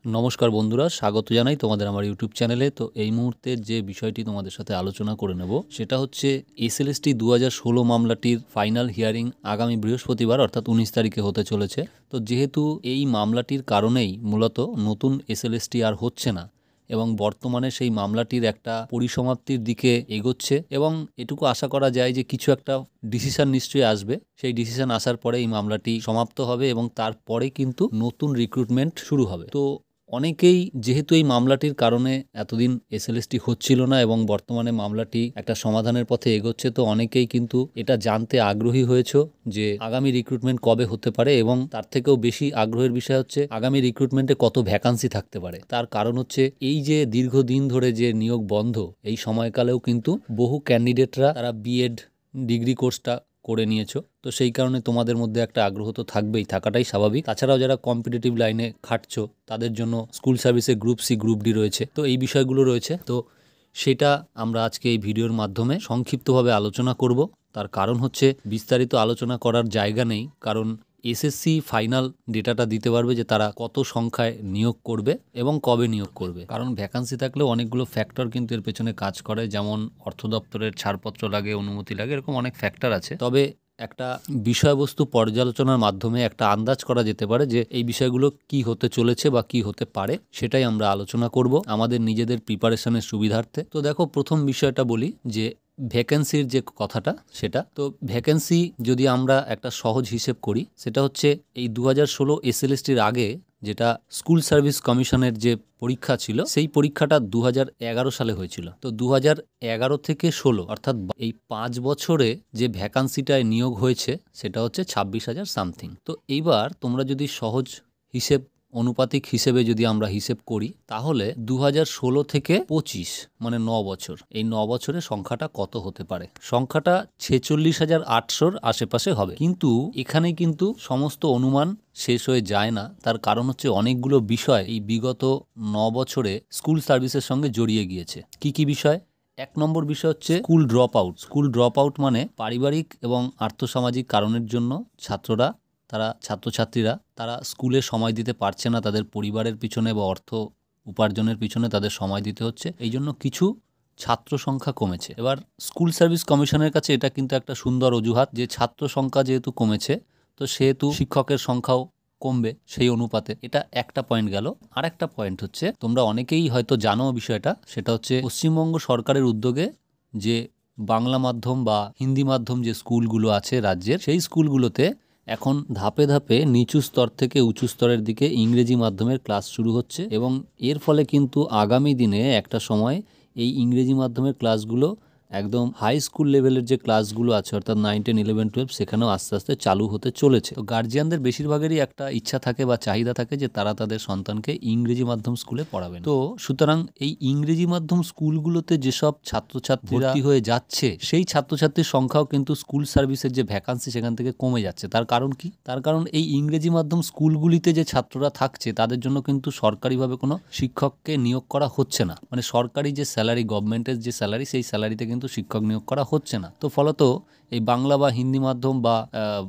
নমস্কার বন্ধুরা, স্বাগত জানাই তোমাদের আমার ইউটিউব চ্যানেলে। তো এই মুহূর্তের যে বিষয়টি তোমাদের সাথে আলোচনা করে নেব সেটা হচ্ছে এসএলএসটি 2016 মামলাটির ফাইনাল হিয়ারিং আগামী বৃহস্পতিবার অর্থাৎ 19 তারিখে হতে চলেছে। তো যেহেতু এই মামলাটির কারণেই মূলত নতুন এসএলএসটি আর হচ্ছে না এবং বর্তমানে সেই মামলাটির একটা পরিসমাপ্তির দিকে এগোচ্ছে এবং এটুকু আশা করা যায় যে কিছু একটা ডিসিশন নিশ্চয়ই আসবে। সেই ডিসিশন আসার পরে এই মামলাটি সমাপ্ত হবে এবং তারপরে কিন্তু নতুন রিক্রুটমেন্ট শুরু হবে। তো অনেকেই যেহেতু এই মামলাটির কারণে এতদিন এসএলএসটি হচ্ছিল না এবং বর্তমানে মামলাটি একটা সমাধানের পথে এগোচ্ছে, তো অনেকেই কিন্তু এটা জানতে আগ্রহী হয়েছে যে আগামী রিক্রুটমেন্ট কবে হতে পারে এবং তার থেকেও বেশি আগ্রহের বিষয় হচ্ছে আগামী রিক্রুটমেন্টে কত ভ্যাকান্সি থাকতে পারে। তার কারণ হচ্ছে এই যে দীর্ঘদিন ধরে যে নিয়োগ বন্ধ, এই সময়কালেও কিন্তু বহু ক্যান্ডিডেটরা তারা বিএড ডিগ্রি কোর্সটা করে নিয়েছো, তো সেই কারণে তোমাদের মধ্যে একটা আগ্রহ তো থাকবেই, থাকাটাই স্বাভাবিক। তাছাড়াও যারা কম্পিটিটিভ লাইনে খাটছো তাদের জন্য স্কুল সার্ভিসে গ্রুপ সি গ্রুপ ডি রয়েছে, তো এই বিষয়গুলো রয়েছে। তো সেটা আমরা আজকে এই ভিডিওর মাধ্যমে সংক্ষিপ্তভাবে আলোচনা করব। তার কারণ হচ্ছে বিস্তারিত আলোচনা করার জায়গা নেই, কারণ এসএসসি ফাইনাল ডেটাটা দিতে পারবে যে তারা কত সংখ্যায় নিয়োগ করবে এবং কবে নিয়োগ করবে। কারণ ভ্যাকান্সি থাকলেও অনেকগুলো ফ্যাক্টর কিন্তু এর পেছনে কাজ করে, যেমন অর্থ দপ্তরের ছাড়পত্র লাগে, অনুমতি লাগে, এরকম অনেক ফ্যাক্টর আছে। তবে একটা বিষয়বস্তু পর্যালোচনার মাধ্যমে একটা আন্দাজ করা যেতে পারে যে এই বিষয়গুলো কি হতে চলেছে বা কি হতে পারে, সেটাই আমরা আলোচনা করব আমাদের নিজেদের প্রিপারেশনের সুবিধার্থে। তো দেখো, প্রথম বিষয়টা বলি যে ভ্যাকেন্সির যে কথাটা, সেটা তো ভ্যাকেন্সি যদি আমরা একটা সহজ হিসেব করি, সেটা হচ্ছে এই 2016 এসএলএসটির আগে যেটা স্কুল সার্ভিস কমিশনের যে পরীক্ষা ছিল, সেই পরীক্ষাটা 2011 সালে হয়েছিল। তো 2011 থেকে 16 অর্থাৎ এই 5 বছরে যে ভ্যাকান্সিটায় নিয়োগ হয়েছে সেটা হচ্ছে 26,000 সামথিং। তো এইবার তোমরা যদি সহজ হিসেব অনুপাতিক হিসেবে যদি আমরা হিসেব করি, তাহলে 2016 থেকে 25 মানে 9 বছর, এই 9 বছরে সংখ্যাটা কত হতে পারে? সংখ্যাটা 46,800-র আশেপাশে হবে। কিন্তু এখানে কিন্তু সমস্ত অনুমান শেষ হয়ে যায় না। তার কারণ হচ্ছে অনেকগুলো বিষয় এই বিগত 9 বছরে স্কুল সার্ভিসের সঙ্গে জড়িয়ে গিয়েছে। কি কি বিষয়? 1 নম্বর বিষয় হচ্ছে school drop out. School drop out মানে পারিবারিক এবং আর্থসামাজিক কারণের জন্য ছাত্রছাত্রীরা তারা স্কুলে সময় দিতে পারছে না, তাদের পরিবারের পিছনে বা অর্থ উপার্জনের পিছনে তাদের সময় দিতে হচ্ছে, এই জন্য কিছু ছাত্র সংখ্যা কমেছে। এবার স্কুল সার্ভিস কমিশনের কাছে এটা কিন্তু একটা সুন্দর অজুহাত যে ছাত্র সংখ্যা যেহেতু কমেছে, তো সেহেতু শিক্ষকের সংখ্যাও কমবে সেই অনুপাতে। এটা একটা পয়েন্ট গেল। আর একটা পয়েন্ট হচ্ছে, তোমরা অনেকেই হয়তো জানো বিষয়টা, সেটা হচ্ছে পশ্চিমবঙ্গ সরকারের উদ্যোগে যে বাংলা মাধ্যম বা হিন্দি মাধ্যম যে স্কুলগুলো আছে রাজ্যের, সেই স্কুলগুলোতে এখন ধাপে ধাপে নিচু স্তর থেকে উঁচু স্তরের দিকে ইংরেজি মাধ্যমের ক্লাস শুরু হচ্ছে এবং এর ফলে কিন্তু আগামী দিনে একটা সময় এই ইংরেজি মাধ্যমের ক্লাসগুলো একদম হাই স্কুল লেভেলের যে ক্লাসগুলো আছে অর্থাৎ 9, 10, 11, 12 সেখানেও আস্তে আস্তে চালু হতে চলেছে। তো গার্জিয়ানদের বেশিরভাগেরই একটা ইচ্ছা থাকে বা চাহিদা থাকে যে তারা তাদের সন্তানকে ইংরেজি মাধ্যম স্কুলে পড়াবেন। তো সুতরাং এই ইংরেজি মাধ্যম স্কুলগুলোতে যেসব ছাত্রছাত্রী ভর্তি হয়ে যাচ্ছে, সেই ছাত্রছাত্রীর সংখ্যাও কিন্তু স্কুল সার্ভিসের যে ভ্যাকান্সি সেখান থেকে কমে যাচ্ছে। তার কারণ কি? তার কারণ এই ইংরেজি মাধ্যম স্কুলগুলিতে যে ছাত্ররা থাকছে তাদের জন্য কিন্তু সরকারিভাবে কোনো শিক্ষককে নিয়োগ করা হচ্ছে না। মানে সরকারি যে স্যালারি, গভর্নমেন্টের যে স্যালারি, সেই স্যালারিতে কিন্তু শিক্ষক নিয়োগ করা হচ্ছে না। তো ফলত এই বাংলা বা হিন্দি মাধ্যম বা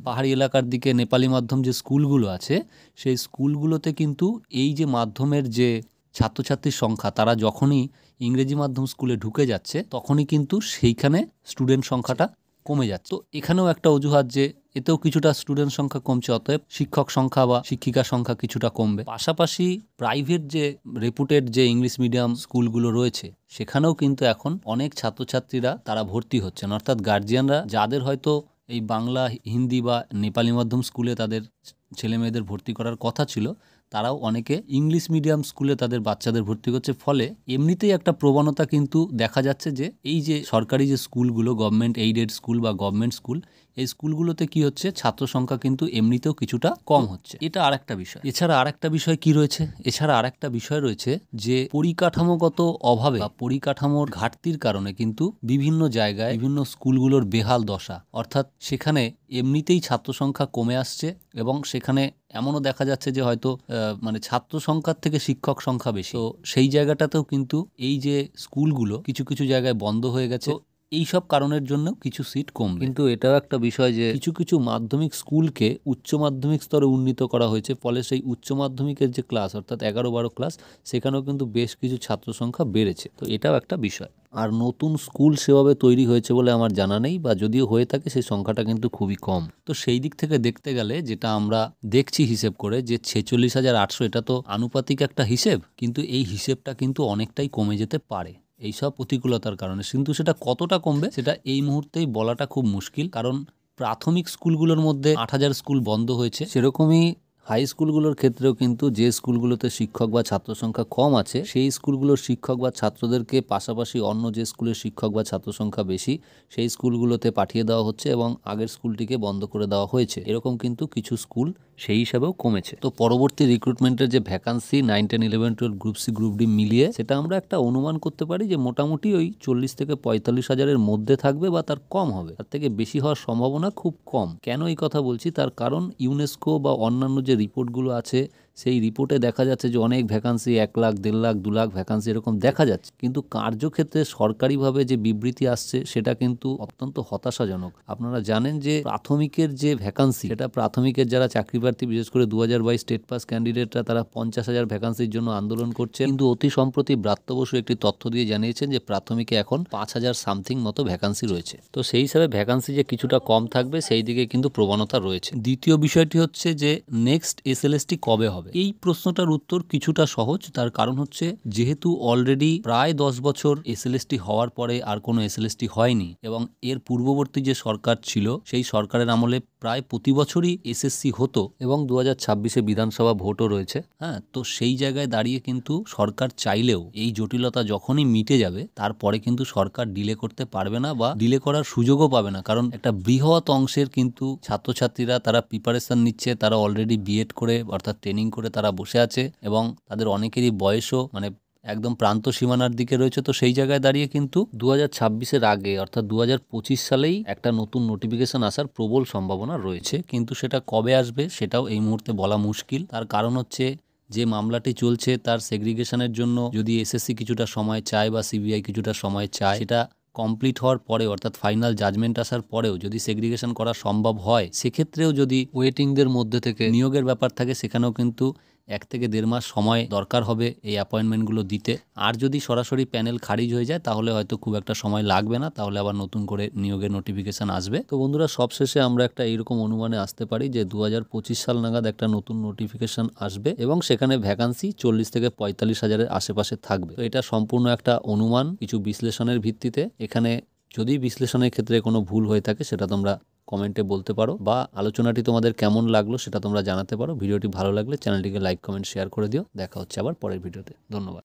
পাহাড়ি এলাকার দিকে নেপালি মাধ্যম যে স্কুলগুলো আছে, সেই স্কুলগুলোতে কিন্তু এই যে মাধ্যমের যে ছাত্রছাত্রীর সংখ্যা, তারা যখনই ইংরেজি মাধ্যম স্কুলে ঢুকে যাচ্ছে তখনই কিন্তু সেইখানে স্টুডেন্ট সংখ্যাটা কমে যাচ্ছে। তো এখানেও একটা অজুহাত যে এতেও কিছুটা স্টুডেন্ট সংখ্যা কমছে, অতএব শিক্ষক সংখ্যা বা শিক্ষিকা সংখ্যা কিছুটা কমবে। পাশাপাশি প্রাইভেট যে রেপুটেড যে ইংলিশ মিডিয়াম স্কুলগুলো রয়েছে, সেখানেও কিন্তু এখন অনেক ছাত্রছাত্রীরা তারা ভর্তি হচ্ছেন, অর্থাৎ গার্জিয়ানরা যাদের হয়তো এই বাংলা, হিন্দি বা নেপালি মাধ্যম স্কুলে তাদের ছেলে মেয়েদের ভর্তি করার কথা ছিল, তারাও অনেকে ইংলিশ মিডিয়াম স্কুলে তাদের বাচ্চাদের ভর্তি করছে। ফলে এমনিতেই একটা প্রবণতা কিন্তু দেখা যাচ্ছে যে এই যে সরকারি যে স্কুলগুলো, গভর্নমেন্ট এইডেড স্কুল বা গভর্নমেন্ট স্কুল, এই স্কুলগুলোতে কি হচ্ছে, ছাত্র সংখ্যা কিন্তু এমনিতেও কিছুটা কম হচ্ছে। এটা আরেকটা বিষয়। এছাড়া আরেকটা বিষয় কি রয়েছে? এছাড়া আরেকটা বিষয় রয়েছে যে পরিকাঠামোগত অভাবে বা পরিকাঠামোর ঘাটতির কারণে কিন্তু বিভিন্ন জায়গায় বিভিন্ন স্কুলগুলোর বেহাল দশা, অর্থাৎ সেখানে এমনিতেই ছাত্র সংখ্যা কমে আসছে এবং সেখানে এমনও দেখা যাচ্ছে যে হয়তো মানে ছাত্র সংখ্যার থেকে শিক্ষক সংখ্যা বেশি। তো সেই জায়গাটাতেও কিন্তু এই যে স্কুলগুলো কিছু কিছু জায়গায় বন্ধ হয়ে গেছে। এই সব কারণের জন্য কিছু সিট কমবে। কিন্তু এটাও একটা বিষয় যে কিছু কিছু মাধ্যমিক স্কুলকে উচ্চ মাধ্যমিক স্তরে উন্নীত করা হয়েছে, ফলে সেই উচ্চ মাধ্যমিকের যে ক্লাস অর্থাৎ 11-12 ক্লাস সেখানেও কিন্তু বেশ কিছু ছাত্র সংখ্যা বেড়েছে। তো এটাও একটা বিষয়। আর নতুন স্কুল সেভাবে তৈরি হয়েছে বলে আমার জানা নেই, বা যদিও হয়ে থাকে সেই সংখ্যাটা কিন্তু খুবই কম। তো সেই দিক থেকে দেখতে গেলে যেটা আমরা দেখছি হিসেব করে যে 46,800 এটা তো আনুপাতিক একটা হিসেব, কিন্তু এই হিসেবটা কিন্তু অনেকটাই কমে যেতে পারে এইসব প্রতিকূলতার কারণে। কিন্তু সেটা কতটা কমবে সেটা এই মুহূর্তেই বলাটা খুব মুশকিল, কারণ প্রাথমিক স্কুলগুলোর মধ্যে 8,000 স্কুল বন্ধ হয়েছে, সেরকমই হাই স্কুলগুলোর ক্ষেত্রেও কিন্তু যে স্কুলগুলোতে শিক্ষক বা ছাত্র সংখ্যা কম আছে সেই স্কুলগুলোর শিক্ষক বা ছাত্রদেরকে পাশাপাশি অন্য যে স্কুলের শিক্ষক বা ছাত্র সংখ্যা বেশি সেই স্কুলগুলোতে পাঠিয়ে দেওয়া হচ্ছে এবং আগের স্কুলটিকে বন্ধ করে দেওয়া হয়েছে। এরকম কিন্তু কিছু স্কুল সেই হিসাবেও কমেছে। তো পরবর্তী রিক্রুটমেন্টের যে vacancy 9, 10, 11, 12 group C group D মিলিয়ে সেটা আমরা একটা অনুমান করতে পারি যে মোটামুটি ওই 40 থেকে 45 হাজারের মধ্যে থাকবে বা তার কম হবে, তার থেকে বেশি হওয়ার সম্ভাবনা খুব কম। কেন এই কথা বলছি তার কারণ ইউনেস্কো বা অন্যান্য যে রিপোর্টগুলো আছে সেই রিপোর্টে দেখা যাচ্ছে যে অনেক ভ্যাকান্সি 1 লাখ 1.5 লাখ 2 লাখ ভ্যাকান্সি এরকম দেখা যাচ্ছে, কিন্তু কার্যক্ষেত্রে সরকারিভাবে যে বিবৃতি আসছে সেটা কিন্তু অত্যন্ত হতাশাজনক। আপনারা জানেন যে প্রাথমিকের যে ভ্যাকান্সি সেটা প্রাথমিকের যারা চাকরি প্রার্থী বিশেষ করে 2022 স্টেট পাস ক্যান্ডিডেটরা তারা 50,000 ভ্যাকান্সির জন্য আন্দোলন করছে, কিন্তু অতি সম্প্রতি ব্রাত্য বসু একটি তথ্য দিয়ে জানিয়েছেন যে প্রাথমিকে এখন 5,000 সামথিং মতো ভ্যাকান্সি রয়েছে। তো সেই হিসাবে ভ্যাকান্সি যে কিছুটা কম থাকবে সেই দিকে কিন্তু প্রবণতা রয়েছে। দ্বিতীয় বিষয়টি হচ্ছে যে নেক্সট এসএলএসটি কবে হবে। এই প্রশ্নটার উত্তর কিছুটা সহজ, তার কারণ হচ্ছে যেহেতু অলরেডি প্রায় 10 বছর এসএলএসটি হওয়ার পরে আর কোনো এসএলএসটি হয়নি এবং এর পূর্ববর্তী যে সরকার ছিল সেই সরকারের আমলে প্রায় প্রতি বছরই এসএসসি হতো এবং 2026-এ বিধানসভা ভোটও রয়েছে। হ্যাঁ, তো সেই জায়গায় দাঁড়িয়ে কিন্তু সরকার চাইলেও এই জটিলতা যখনই মিটে যাবে তারপরে কিন্তু সরকার ডিলে করতে পারবে না বা ডিলে করার সুযোগও পাবে না, কারণ একটা বৃহৎ অংশের কিন্তু ছাত্রছাত্রীরা তারা প্রিপারেশন নিচ্ছে, তারা অলরেডি বিএড করে অর্থাৎ ট্রেনিং করে তারা বসে আছে এবং তাদের অনেকেরই বয়সও মানে একদম প্রান্ত সীমানার দিকে রয়েছে। তো সেই জায়গায় দাঁড়িয়ে কিন্তু 2026-এর আগে অর্থাৎ 2025 সালেই একটা নতুন নোটিফিকেশন আসার প্রবল সম্ভাবনা রয়েছে, কিন্তু সেটা কবে আসবে সেটাও এই মুহূর্তে বলা মুশকিল। তার কারণ হচ্ছে যে মামলাটি চলছে তার সেগ্রিগেশনের জন্য যদি এসএসসি কিছুটা সময় চায় বা সিবিআই কিছুটা সময় চায়, সেটা কমপ্লিট হওয়ার পরে অর্থাৎ ফাইনাল জাজমেন্ট আসার পরেও যদি সেগ্রিগেশন করা সম্ভব হয় সেক্ষেত্রেও যদি ওয়েটিংদের মধ্যে থেকে নিয়োগের ব্যাপার থাকে সেখানেও কিন্তু 1 থেকে 1.5 মাস সময় দরকার হবে এই অ্যাপয়েন্টমেন্টগুলো দিতে। আর যদি সরাসরি প্যানেল খারিজ হয়ে যায় তাহলে হয়তো খুব একটা সময় লাগবে না, তাহলে আবার নতুন করে নিয়োগের নোটিফিকেশন আসবে। তো বন্ধুরা সবশেষে আমরা একটা এইরকম অনুমানে আসতে পারি যে 2025 সাল নাগাদ একটা নতুন নোটিফিকেশন আসবে এবং সেখানে ভ্যাকান্সি 40 থেকে 45 হাজারের আশেপাশে থাকবে। তো এটা সম্পূর্ণ একটা অনুমান কিছু বিশ্লেষণের ভিত্তিতে। এখানে যদি বিশ্লেষণের ক্ষেত্রে কোনো ভুল হয়ে থাকে সেটা তোমরা কমেন্টে বলতে পারো, বা আলোচনাটি তোমাদের কেমন লাগলো সেটা তোমরা জানাতে পারো। ভিডিওটি ভালো লাগলে চ্যানেলটিকে লাইক কমেন্ট শেয়ার করে দিও। দেখা হচ্ছে আবার পরের ভিডিওতে। ধন্যবাদ।